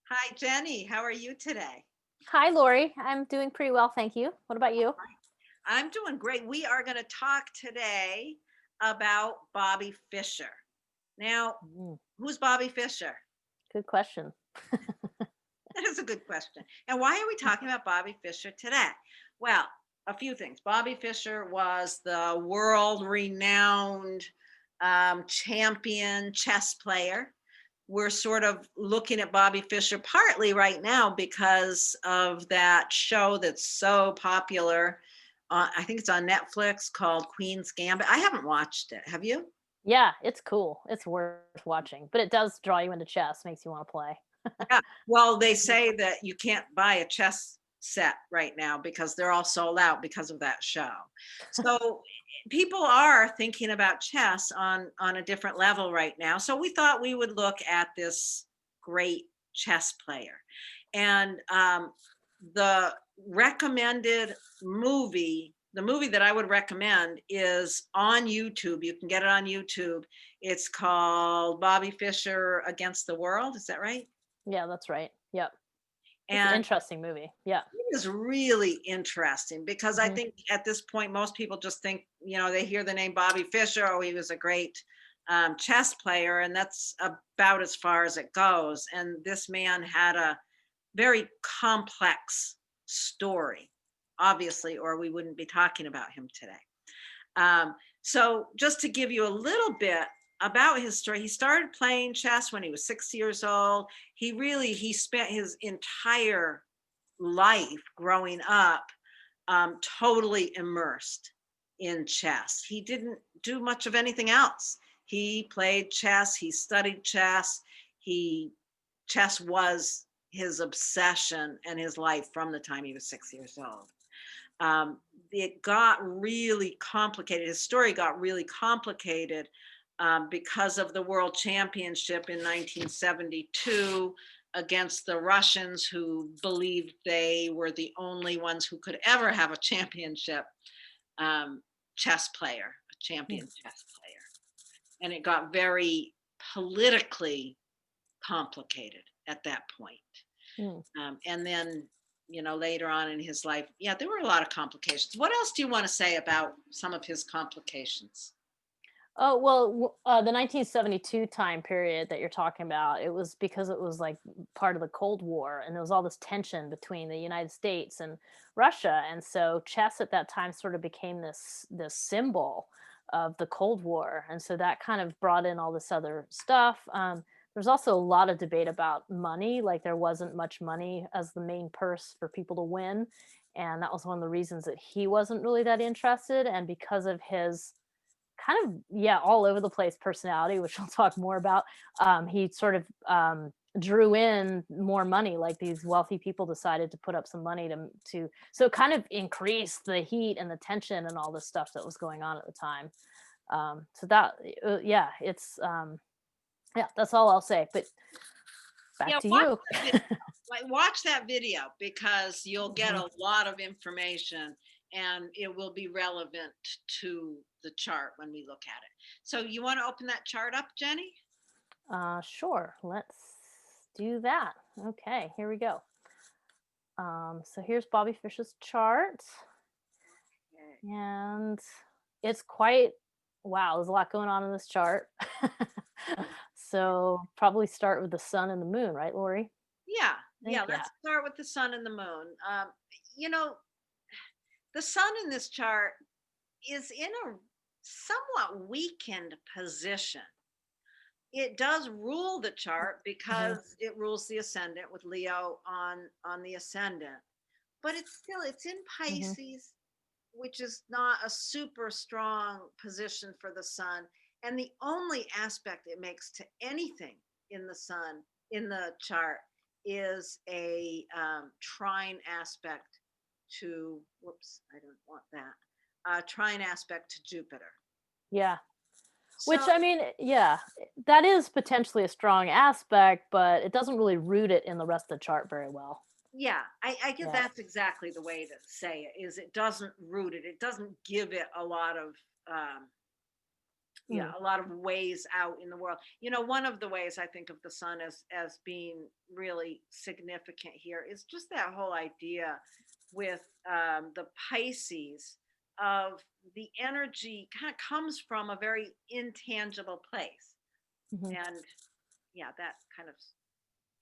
Hi, Jenny. How are you today? Hi, Lori. I'm doing pretty well, thank you. What about you? I'm doing great. We are going to talk today about Bobby Fischer. Now, Mm, who's Bobby Fischer? good question. That is a good question. And why are we talking about Bobby Fischer today? Well, a few things. Bobby Fischer was the world renowned champion chess player. We're sort of looking at Bobby Fischer partly right now because of that show that's so popular. I think it's on Netflix called Queen's Gambit. I haven't watched it. Have you? Yeah, it's cool. It's worth watching, but it does draw you into chess, makes you want to play. Yeah. Well, they say that you can't buy a chess set right now because they're all sold out because of that show. So people are thinking about chess on a different level right now. So we thought we would look at this great chess player. And the recommended the movie that I would recommend is on YouTube. You can get it on YouTube. It's called Bobby Fischer Against the World. Is that right? Yeah, that's right. Yep. It's an And interesting movie. Yeah. it is really interesting because I Hmm. think at this point, most people just think, they hear the name Bobby Fischer, oh, he was a great chess player, and that's about as far as it goes. And this man had a very complex story, obviously, or we wouldn't be talking about him today. So just to give you a little bit about his story, he started playing chess when he was 6 years old. He spent his entire life growing up totally immersed in chess. He didn't do much of anything else. He played chess, he studied chess, he chess was his obsession and his life from the time he was 6 years old. um, it got really complicated. His story got really complicated because of the world championship in 1972 against the Russians, who believed they were the only ones who could ever have a championship um, chess player, a champion chess player. And it got very politically complicated at that point. Mm. And then, later on in his life, yeah, there were a lot of complications. What else do you want to say about some of his complications? Oh, well, the 1972 time period that you're talking about, it was because it was like part of the Cold War, and there was all this tension between the United States and Russia, and so chess at that time sort of became this symbol of the Cold War, and so that kind of brought in all this other stuff. There's also a lot of debate about money, like there wasn't much money as the main purse for people to win, and that was one of the reasons that he wasn't really that interested, and because of his kind of, yeah, all over the place personality, which we'll talk more about. He sort of drew in more money. Like these wealthy people decided to put up some money to so it kind of increased the heat and the tension and all the stuff that was going on at the time. So that yeah, it's yeah, that's all I'll say. But back Yeah, to watch you. that video. Like, watch that video because you'll get Mhm. a lot of information and it will be relevant to the chart when we look at it. So, you want to open that chart up, Jenny? Sure, let's do that. Okay, here we go. So here's Bobby Fish's chart. Okay. And it's quite wow, there's a lot going on in this chart. So probably start with the sun and the moon, right, Lori? Yeah, I think yeah. yeah. Let's start with the sun and the moon. You know, the sun in this chart is in a somewhat weakened position. It does rule the chart Mhm, because it rules the ascendant with Leo on the ascendant, but it's in mhm. Pisces, which is not a super strong position for the sun. And the only aspect it makes to anything in the sun in the chart is a trine aspect to, whoops, I don't want that, trine aspect to Jupiter. Yeah. So Which I mean, yeah, that is potentially a strong aspect, but it doesn't really root it in the rest of the chart very well. yeah, I guess Yeah. that's exactly the way to say it. Is it doesn't root it. It doesn't give it a lot of um, yeah, a lot of ways out in the world. One of the ways I think of the sun as being really significant here is just that whole idea with the Pisces of the energy kind of comes from a very intangible place. Mhm. And yeah, that kind of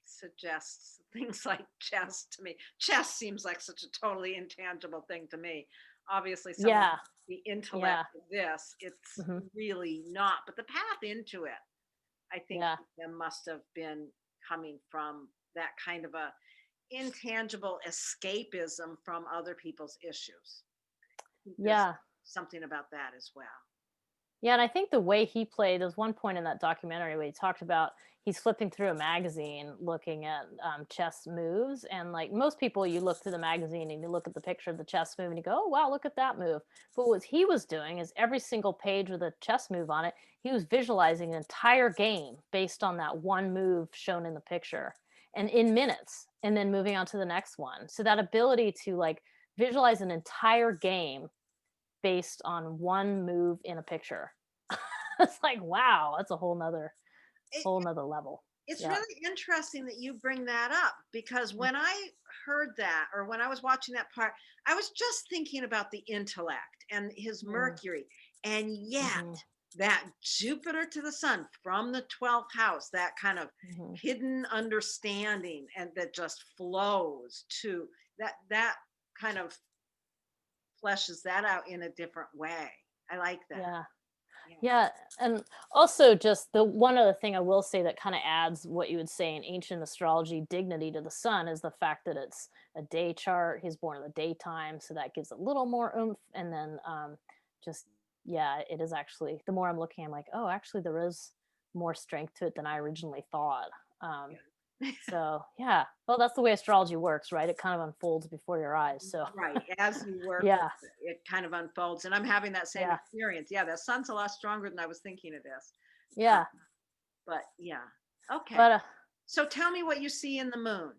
suggests things like chess to me. Chess seems like such a totally intangible thing to me. Obviously, someone Yeah. the intellect Yeah. of this, it's Hmm. really not. But the path into it, I think Yeah. there must have been coming from that kind of a intangible escapism from other people's issues. I think there's Yeah. something about that as well. Yeah, and I think the way he played, there's one point in that documentary where he talked about he's flipping through a magazine looking at chess moves. And like most people, you look through the magazine and you look at the picture of the chess move and you go, oh, wow, look at that move. But what he was doing is every single page with a chess move on it, he was visualizing an entire game based on that one move shown in the picture and in minutes, and then moving on to the next one. So that ability to like visualize an entire game based on one move in a picture. It's like, wow, that's a It, whole nother level. it's Yeah. really interesting that you bring that up because when I heard that or when I was watching that part, I was just thinking about the intellect and his Mm, Mercury. And yet, mhm, that Jupiter to the sun from the 12th house, that kind of mhm. hidden understanding and that just flows to that kind of fleshes that out in a different way. I like that. Yeah. Yeah. Yeah, and also just the one other thing I will say that kind of adds what you would say in ancient astrology dignity to the sun is the fact that it's a day chart. He's born in the daytime, so that gives a little more oomph. And then just yeah, it is actually the more I'm looking, I'm like, oh, actually there is more strength to it than I originally thought. Um, Yeah. so yeah, well, that's the way astrology works, right? It kind of unfolds before your eyes. So Right. As you work with yeah, it, it kind of unfolds. And I'm having that same yeah, experience. Yeah, the sun's a lot stronger than I was thinking it is. Uh, yeah. but yeah. Okay. But So tell me what you see in the moon.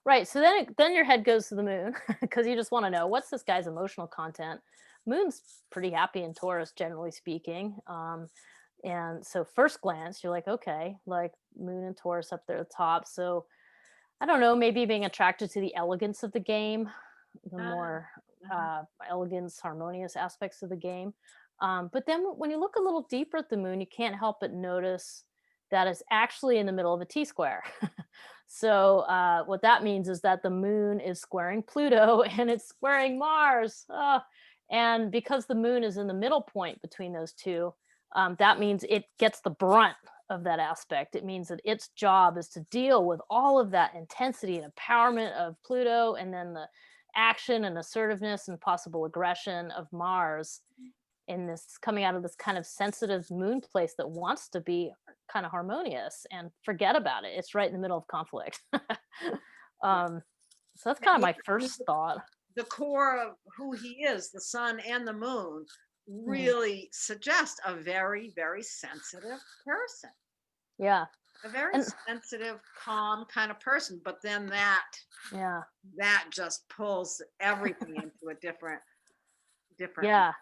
right. So then your head goes to the moon because you just want to know what's this guy's emotional content. Moon's pretty happy in Taurus, generally speaking. And so first glance, you're like, okay, like moon and Taurus up there at the top. So I don't know, maybe being attracted to the elegance of the game, the Uh, more uh-huh. elegance, harmonious aspects of the game. But then when you look a little deeper at the moon, you can't help but notice that it's actually in the middle of a T square. So what that means is that the moon is squaring Pluto and it's squaring Mars. And because the moon is in the middle point between those two, that means it gets the brunt of that aspect. It means that its job is to deal with all of that intensity and empowerment of Pluto and then the action and assertiveness and possible aggression of Mars in this coming out of this kind of sensitive moon place that wants to be kind of harmonious and forget about it. It's right in the middle of conflict. Yeah. um, so that's kind of Yeah. my I mean, first thought. the core of who he is, the sun and the moon, Mhm. really suggest a very, very sensitive person, Yeah. a very And sensitive, calm kind of person. But then yeah. that just pulls everything into a different. Yeah.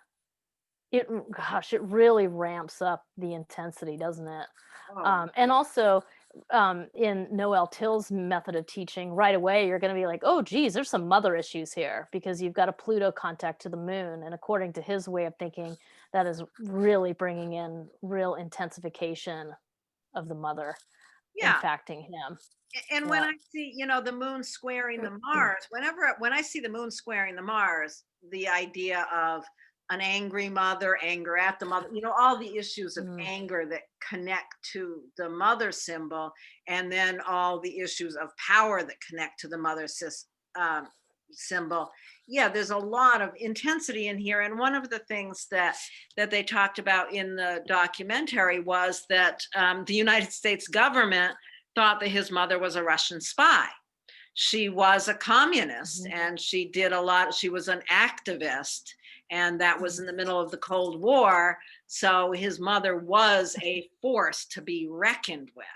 Gosh, it really ramps up the intensity, doesn't it? Oh, And also, in Noel Till's method of teaching, right away you're going to be like, "Oh, geez, there's some mother issues here," because you've got a Pluto contact to the moon, and according to his way of thinking, that is really bringing in real intensification of the mother yeah. impacting him. And when Yeah. I see, the moon squaring the Mars, when I see the moon squaring the Mars, the idea of an angry mother, anger at the mother, all the issues of Mm, anger that connect to the mother symbol, and then all the issues of power that connect to the mother symbol. Yeah, there's a lot of intensity in here. And one of the things that they talked about in the documentary was that the United States government thought that his mother was a Russian spy. She was a communist mhm, and she was an activist, and that was mhm. in the middle of the Cold War. So his mother was a force to be reckoned with.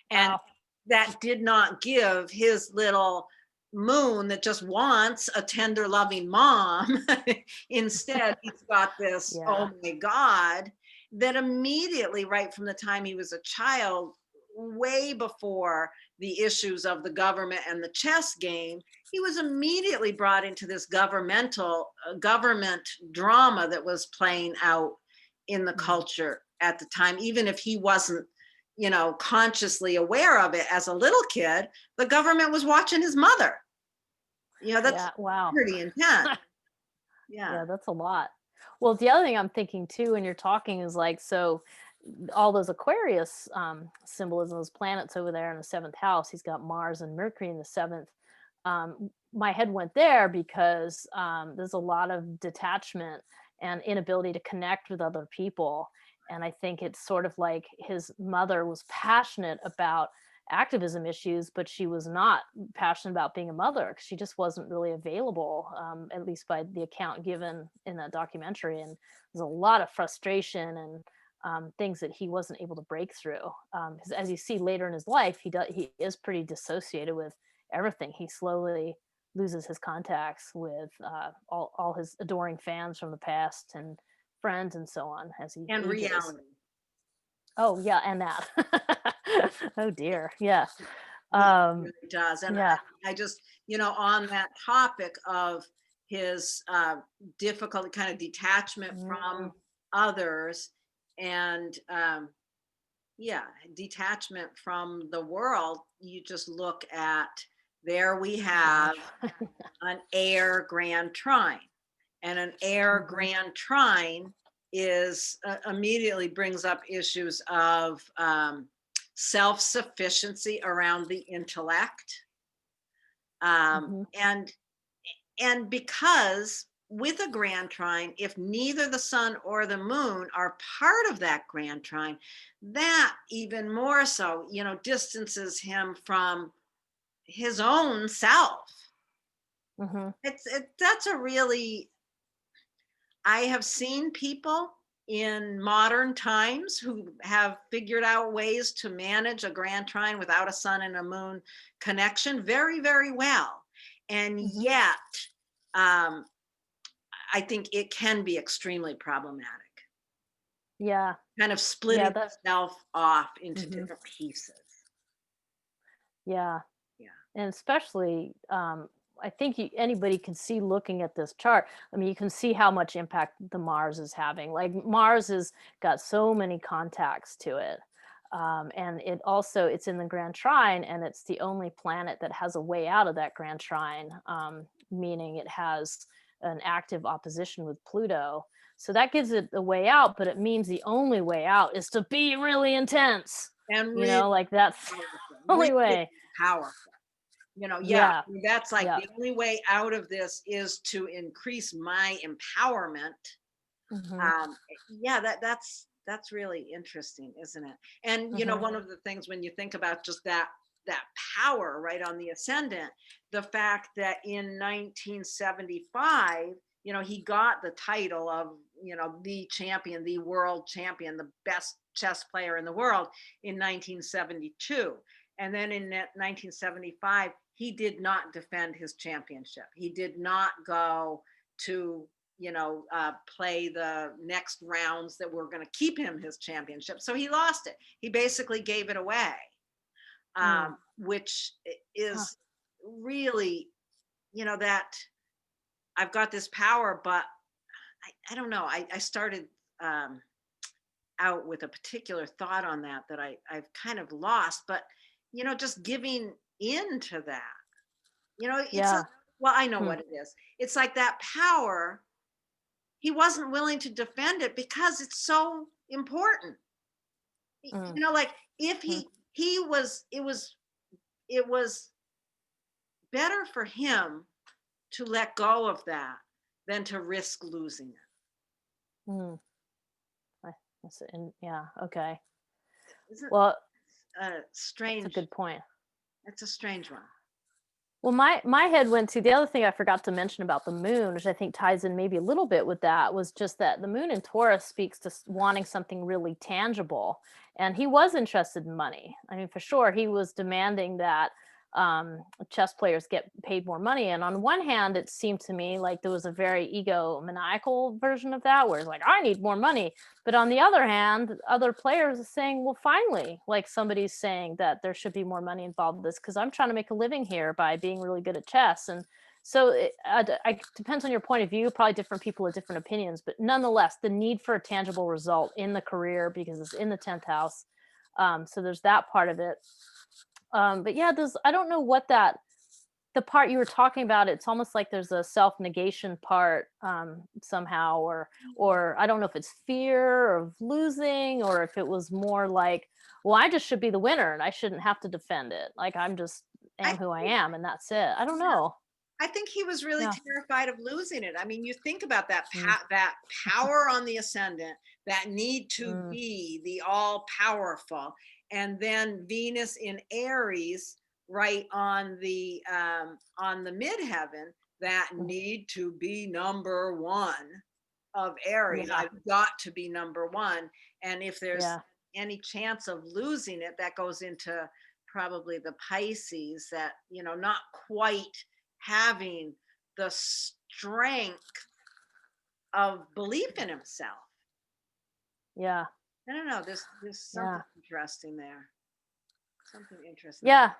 And Wow. that did not give his little moon that just wants a tender, loving mom. Instead, he's got this, Yeah. oh my God. that immediately, right from the time he was a child, way before the issues of the government and the chess game, he was immediately brought into this government drama that was playing out in the culture at the time, even if he wasn't, consciously aware of it as a little kid. The government was watching his mother. That's Yeah, wow. pretty intense. Yeah. Yeah, that's a lot. Well, the other thing I'm thinking too when you're talking is like, so all those Aquarius symbolism, those planets over there in the seventh house, he's got Mars and Mercury in the seventh. My head went there because there's a lot of detachment and inability to connect with other people. And I think it's sort of like his mother was passionate about activism issues, but she was not passionate about being a mother because she just wasn't really available, at least by the account given in that documentary. And there's a lot of frustration and things that he wasn't able to break through. Because as you see later in his life, he is pretty dissociated with everything. He slowly loses his contacts with all his adoring fans from the past and friends and so on as he And ages. reality. Oh yeah, and that. Oh dear, yeah. He really does. And Yeah. I just, on that topic of his difficult kind of detachment from others and detachment from the world, you just look at, there we have an air grand trine. And an air grand trine is immediately brings up issues of self-sufficiency around the intellect. And because with a grand trine, if neither the sun or the moon are part of that grand trine, that even more so, distances him from his own self. That's a really, I have seen people in modern times who have figured out ways to manage a grand trine without a sun and a moon connection very, very well. And yet, I think it can be extremely problematic. Yeah. Kind of splitting itself off into Mhm. different pieces. Yeah. Yeah. And especially, I think anybody can see looking at this chart. I mean, you can see how much impact the Mars is having. Like Mars has got so many contacts to it. And it's in the Grand Trine, and it's the only planet that has a way out of that Grand Trine, meaning it has an active opposition with Pluto. So that gives it a way out, but it means the only way out is to be really intense. And really Like that's the only way. Powerful. Yeah. That's like Yeah. the only way out of this is to increase my empowerment. That's really interesting, isn't it? And one of the things when you think about just that power right on the ascendant, the fact that in 1975, he got the title of the champion, the world champion, the best chess player in the world in 1972. And then in 1975, he did not defend his championship. He did not go to play the next rounds that were going to keep him his championship. So he lost it. He basically gave it away, which is really, that I've got this power, but I don't know. I started out with a particular thought on that I've kind of lost, but just giving in to that, I know what it is. It's like that power. He wasn't willing to defend it because it's so important. Like if it was better for him to let go of that than to risk losing it. Yeah. Okay. Well, strange. That's a good point. It's a strange one. Well, my head went to the other thing I forgot to mention about the moon, which I think ties in maybe a little bit with that, was just that the moon in Taurus speaks to wanting something really tangible. And he was interested in money. I mean, for sure, he was demanding that chess players get paid more money. And on one hand, it seemed to me like there was a very egomaniacal version of that, where it's like, I need more money. But on the other hand, other players are saying, well, finally, like somebody's saying that there should be more money involved in this, because I'm trying to make a living here by being really good at chess. And so it depends on your point of view. Probably different people have different opinions, but nonetheless, the need for a tangible result in the career, because it's in the 10th house. So there's that part of it. But yeah, there's, I don't know what that, the part you were talking about, it's almost like there's a self-negation part, somehow, or I don't know if it's fear of losing, or if it was more like, well, I just should be the winner and I shouldn't have to defend it. Like I'm just I am who I am and that's it. I don't know. I think he was really Yeah. terrified of losing it. I mean, you think about that Mm, that power on the ascendant, that need to mm, be the all powerful, and then Venus in Aries, right on the midheaven, that mm. need to be number one of Aries. Yeah. I've got to be number one, and if there's Yeah. any chance of losing it, that goes into probably the Pisces, that not quite having the strength of belief in himself. Yeah. I don't know. There's Yeah. something interesting there. Something interesting. Yeah.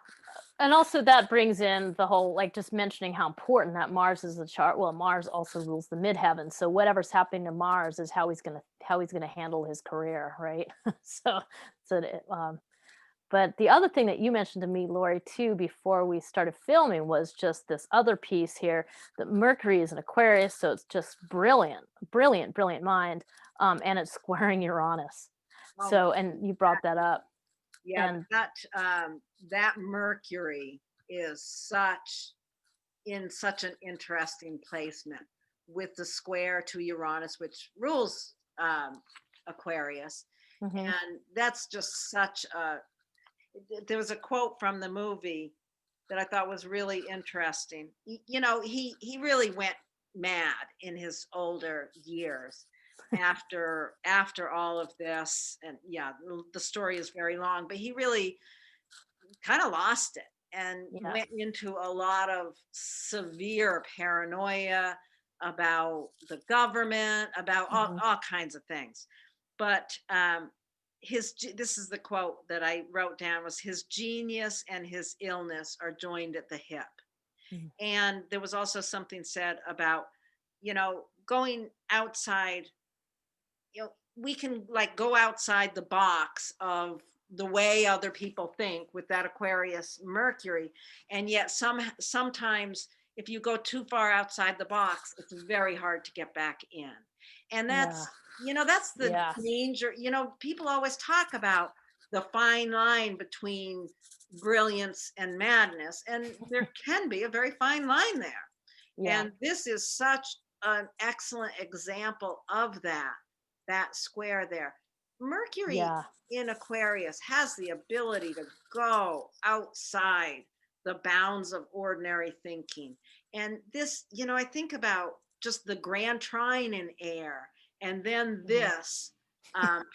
And also that brings in the whole, like, just mentioning how important that Mars is the chart. Well, Mars also rules the midheaven, so whatever's happening to Mars is how he's gonna handle his career, right? so so but the other thing that you mentioned to me, Lori, too, before we started filming, was just this other piece here, that Mercury is an Aquarius, so it's just brilliant, brilliant, brilliant mind, and it's squaring Uranus. Oh, So, and you brought that up, yeah, and that Mercury is such an interesting placement, with the square to Uranus, which rules Aquarius, mhm, and that's just such a. There was a quote from the movie that I thought was really interesting. He really went mad in his older years after all of this, and yeah, the story is very long, but he really kind of lost it and yeah, went into a lot of severe paranoia about the government, about mhm, all kinds of things. But this is the quote that I wrote down, was his genius and his illness are joined at the hip. mhm, And there was also something said about, going outside. We can like go outside the box of the way other people think with that Aquarius Mercury, and yet sometimes if you go too far outside the box, it's very hard to get back in. And yeah, that's the yeah, danger. People always talk about the fine line between brilliance and madness, and there can be a very fine line there. yeah, And this is such an excellent example of that square there. Mercury yeah, in Aquarius has the ability to go outside the bounds of ordinary thinking. And this, I think about just the grand trine in air, and then mhm, this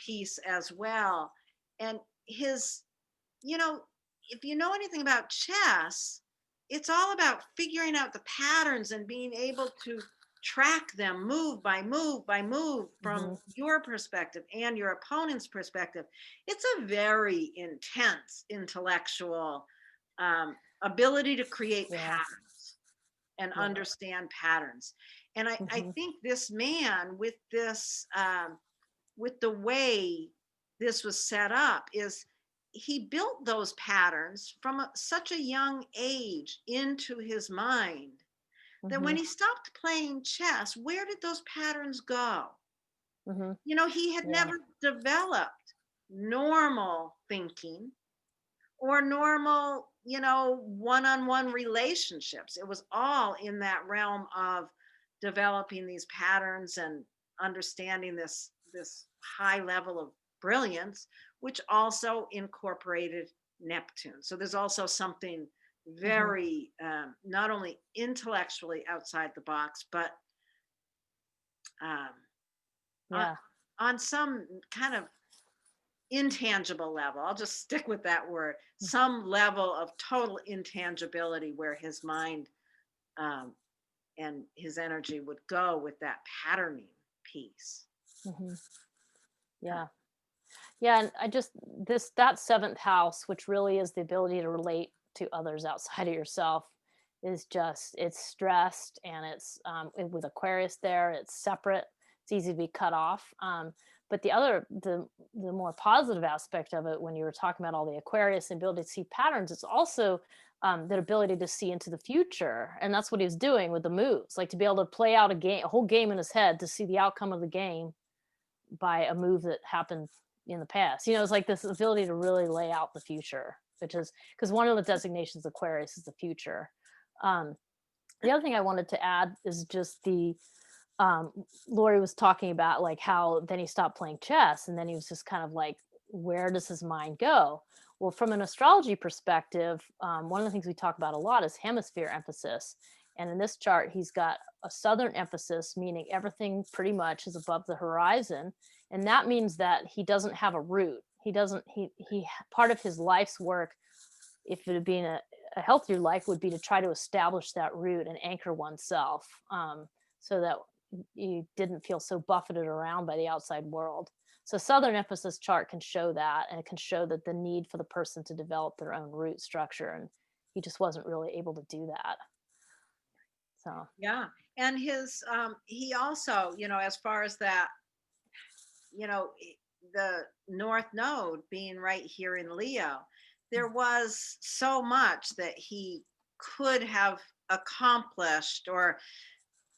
piece as well. And his, you know, if you know anything about chess, it's all about figuring out the patterns and being able to track them move by move by move from mhm, your perspective and your opponent's perspective. It's a very intense intellectual ability to create yeah, patterns and yeah, understand patterns. And I mhm, think this man, with this, with the way this was set up, is he built those patterns from such a young age into his mind, that when mhm, he stopped playing chess, where did those patterns go? mhm, He had yeah, never developed normal thinking or normal, one-on-one relationships. It was all in that realm of developing these patterns and understanding this high level of brilliance, which also incorporated Neptune. So there's also something mhm, very, not only intellectually outside the box, but um, on, yeah, on some kind of intangible level. I'll just stick with that word. Some level of total intangibility where his mind um, and his energy would go with that patterning piece. Mhm. Yeah. Yeah, and I just that seventh house, which really is the ability to relate to others outside of yourself, is just it's stressed, and it's with Aquarius there, it's separate. It's easy to be cut off. But the more positive aspect of it, when you were talking about all the Aquarius and ability to see patterns, it's also the ability to see into the future, and that's what he was doing with the moves, like to be able to play out a whole game in his head to see the outcome of the game by a move that happened in the past. It's like this ability to really lay out the future, which is because one of the designations of Aquarius is the future. Um, the other thing I wanted to add is just um, Lori was talking about like how then he stopped playing chess and then he was just kind of like, where does his mind go? Well, from an astrology perspective, one of the things we talk about a lot is hemisphere emphasis. And in this chart, he's got a southern emphasis, meaning everything pretty much is above the horizon. And that means that he doesn't have a root. He doesn't, he, part of his life's work, if it had been a healthier life, would be to try to establish that root and anchor oneself, so that you didn't feel so buffeted around by the outside world. So southern emphasis chart can show that, and it can show that the need for the person to develop their own root structure, and he just wasn't really able to do that. So Yeah. And he also, as far as that, the North Node being right here in Leo, there was so much that he could have accomplished, or,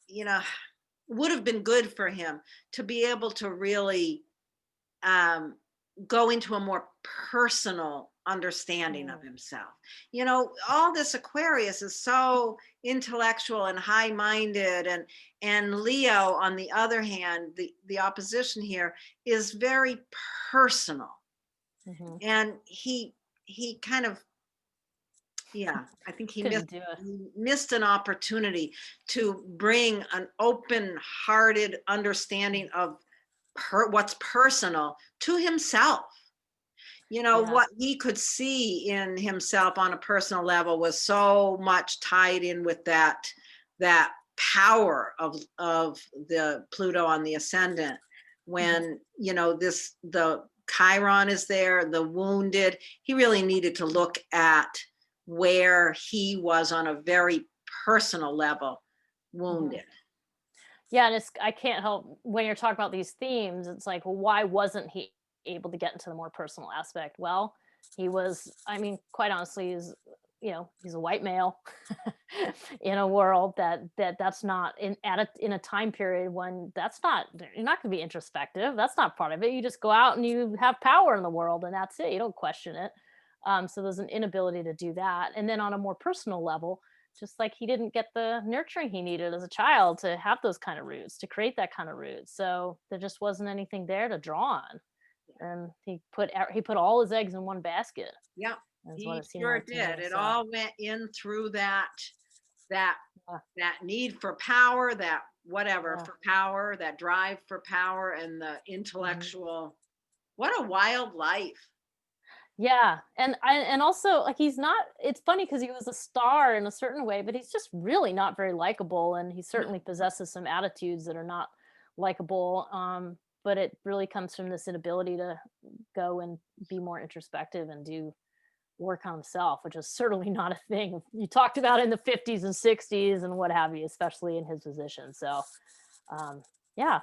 you know, would have been good for him to be able to really go into a more personal understanding of himself. All this Aquarius is so intellectual and high-minded, and Leo, on the other hand, the opposition here is very personal. mhm. And he kind of, yeah, I think he Couldn't do it. missed an opportunity to bring an open-hearted understanding of what's personal to himself. Yeah. What he could see in himself on a personal level was so much tied in with that power of the Pluto on the ascendant, when the Chiron is there, the wounded. He really needed to look at where he was on a very personal level wounded. Yeah, and I can't help when you're talking about these themes, it's like, well, why wasn't he able to get into the more personal aspect? Well, he was, I mean, quite honestly, he's a white male in a world that's not in a time period when you're not going to be introspective. That's not part of it. You just go out and you have power in the world, and that's it. You don't question it. So there's an inability to do that. And then on a more personal level, just like he didn't get the nurturing he needed as a child to have those kind of roots, to create that kind of roots. So there just wasn't anything there to draw on. And he put all his eggs in one basket. Yeah, Is what he it seemed sure like to did. me. It So all went in through that yeah, that need for power, that whatever yeah. for power, that drive for power, and the Mhm. intellectual. What a wild life. Yeah, and also like he's not. It's funny because he was a star in a certain way, but he's just really not very likable, and he No. certainly possesses some attitudes that are not likable. But it really comes from this inability to go and be more introspective and do work on himself, which is certainly not a thing you talked about in the 50s and 60s and what have you, especially in his position. So, yeah.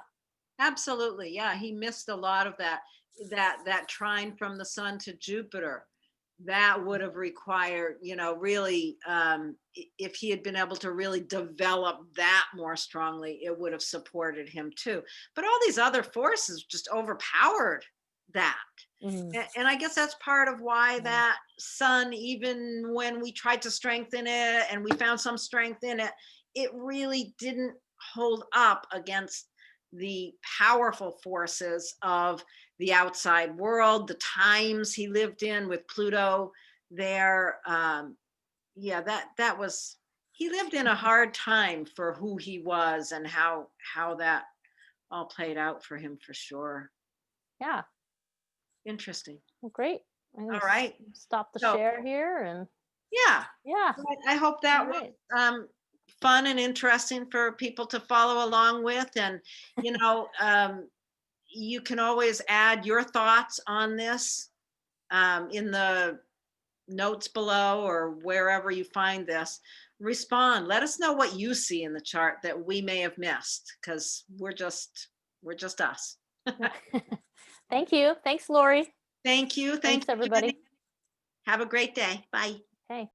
Absolutely. Yeah, he missed a lot of that trine from the sun to Jupiter. That would have required, really, if he had been able to really develop that more strongly, it would have supported him too. But all these other forces just overpowered that. Mhm. And I guess that's part of why Yeah. that sun, even when we tried to strengthen it and we found some strength in it, it really didn't hold up against the powerful forces of the outside world, the times he lived in with Pluto there. Yeah, that was, he lived in a hard time for who he was, and how that all played out for him, for sure. Yeah. Interesting. Well, great. I'm All gonna right. stop the So, share here, and yeah, yeah. I hope that All was right. fun and interesting for people to follow along with. And, you know, you can always add your thoughts on this in the notes below or wherever you find this. Respond. Let us know what you see in the chart that we may have missed, because we're just us. Thank you. Thanks, Lori. Thank you. Thanks, Thank you, Jenny. everybody. Have a great day. Bye. Okay.